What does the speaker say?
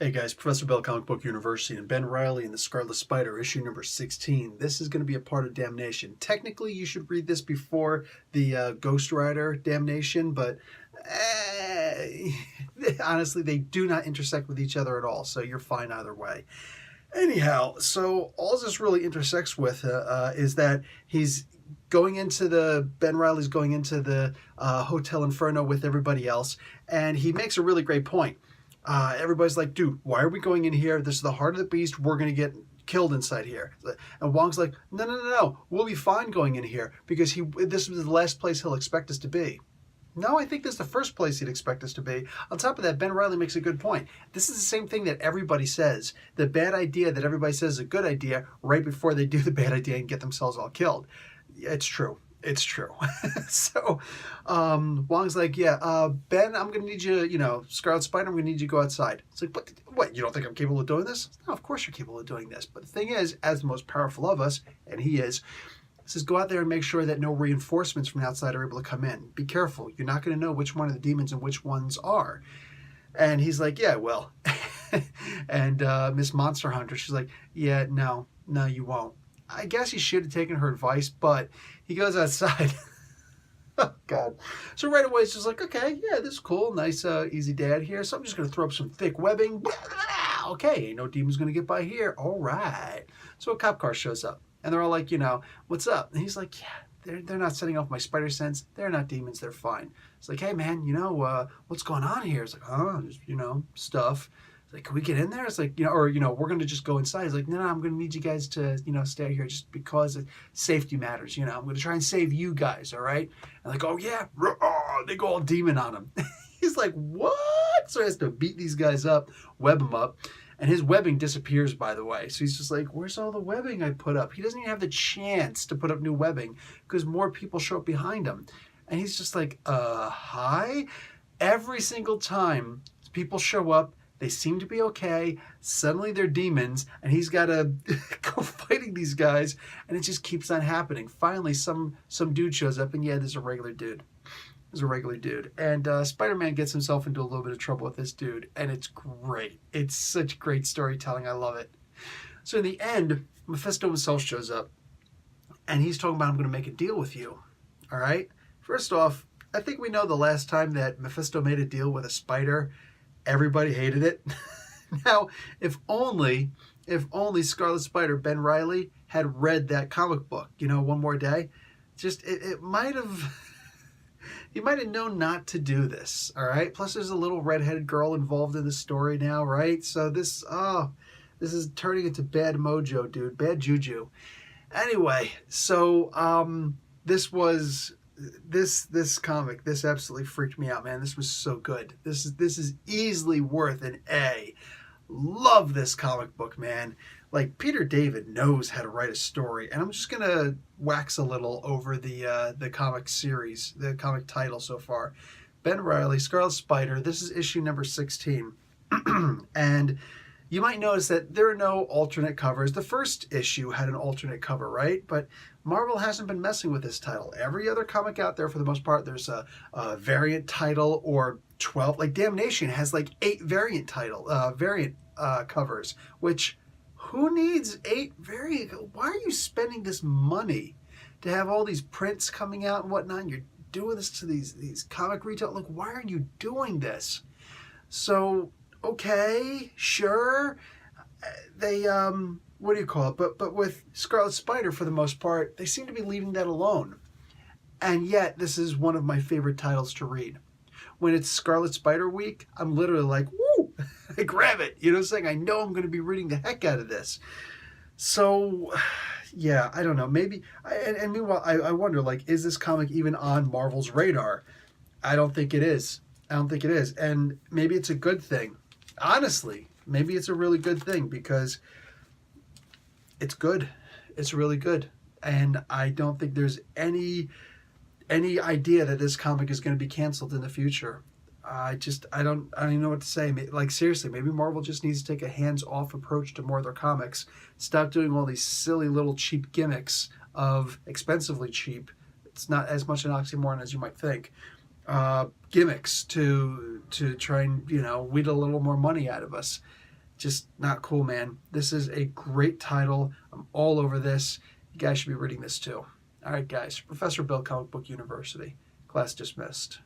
Hey guys, Professor Bell, Comic Book University, and Ben Reilly and the Scarlet Spider, issue number 16. This is going to be a part of Damnation. Technically, you should read this before the Ghost Rider Damnation, but honestly, they do not intersect with each other at all, so you're fine either way. Anyhow, so all this really intersects with is that Ben Reilly's going into the Hotel Inferno with everybody else, and he makes a really great point. Everybody's like, dude, why are we going in here? This is the heart of the beast. We're going to get killed inside here. And Wong's like, no. We'll be fine going in here because this was the last place he'll expect us to be. No, I think this is the first place he'd expect us to be. On top of that, Ben Reilly makes a good point. This is the same thing that everybody says. The bad idea that everybody says is a good idea right before they do the bad idea and get themselves all killed. It's true. It's true. So Wong's like, yeah, Ben, I'm going to need you, Scarlet Spider, I'm going to need you to go outside. It's like, what, you don't think I'm capable of doing this? No, of course you're capable of doing this. But the thing is, as the most powerful of us, and he says, go out there and make sure that no reinforcements from the outside are able to come in. Be careful. You're not going to know which one of the demons and which ones are. And he's like, yeah, well. And Miss Monster Hunter, she's like, yeah, no, you won't. I guess he should have taken her advice, but he goes outside. Oh, God. So right away, it's just like, okay, yeah, this is cool. Nice, easy dad here. So I'm just going to throw up some thick webbing. Okay, ain't no demon's going to get by here. All right. So a cop car shows up, and they're all like, what's up? And he's like, yeah, they're not setting off my spider sense. They're not demons. They're fine. It's like, hey, man, what's going on here? It's like, oh, just, stuff. It's like, can we get in there? It's like, we're going to just go inside. It's like, no, I'm going to need you guys to, stay here just because safety matters. I'm going to try and save you guys, all right? And like, oh, yeah. They go all demon on him. He's like, what? So he has to beat these guys up, web them up. And his webbing disappears, by the way. So he's just like, where's all the webbing I put up? He doesn't even have the chance to put up new webbing because more people show up behind him. And he's just like, hi? Every single time people show up, they seem to be okay. Suddenly they're demons, and he's got to go fighting these guys, and it just keeps on happening. Finally, some dude shows up, and yeah, there's a regular dude. And Spider-Man gets himself into a little bit of trouble with this dude, and it's great. It's such great storytelling. I love it. So in the end, Mephisto himself shows up, and he's talking about, I'm going to make a deal with you. All right? First off, I think we know the last time that Mephisto made a deal with a spider, everybody hated it. Now, if only Scarlet Spider, Ben Reilly, had read that comic book, One More Day, just, it might have, he might have known not to do this, all right? Plus, there's a little redheaded girl involved in the story now, right? So this is turning into bad mojo, dude, bad juju. Anyway, so this comic, this absolutely freaked me out, man. This was so good. This is easily worth an A. Love this comic book, man. Like, Peter David knows how to write a story, and I'm just gonna wax a little over the comic series, the comic title so far. Ben Reilly, Scarlet Spider. This is issue number 16, and you might notice that there are no alternate covers. The first issue had an alternate cover, right? But Marvel hasn't been messing with this title. Every other comic out there, for the most part, there's a variant title or 12. Like Damnation has like 8 variant covers, which who needs 8 variant? Why are you spending this money to have all these prints coming out and whatnot? And you're doing this to these comic retail. Like, why are you doing this? So, okay, sure. They what do you call it? But with Scarlet Spider, for the most part, they seem to be leaving that alone. And yet, this is one of my favorite titles to read. When it's Scarlet Spider week, I'm literally like, woo! I grab it. You know what I'm saying? I know I'm going to be reading the heck out of this. So, yeah, I don't know. Maybe, and meanwhile, I wonder, like, is this comic even on Marvel's radar? I don't think it is. And maybe it's a good thing. Honestly, maybe it's a really good thing because it's good. It's really good. And I don't think there's any idea that this comic is going to be canceled in the future. I don't even know what to say. Like, seriously, maybe Marvel just needs to take a hands-off approach to more of their comics. Stop doing all these silly little cheap gimmicks of expensively cheap. It's not as much an oxymoron as you might think. Gimmicks to try and, wheedle a little more money out of us. just not cool, man. This is a great title. I'm all over this. You guys should be reading this too. All right, guys. Professor Bill, Comic Book University. Class dismissed.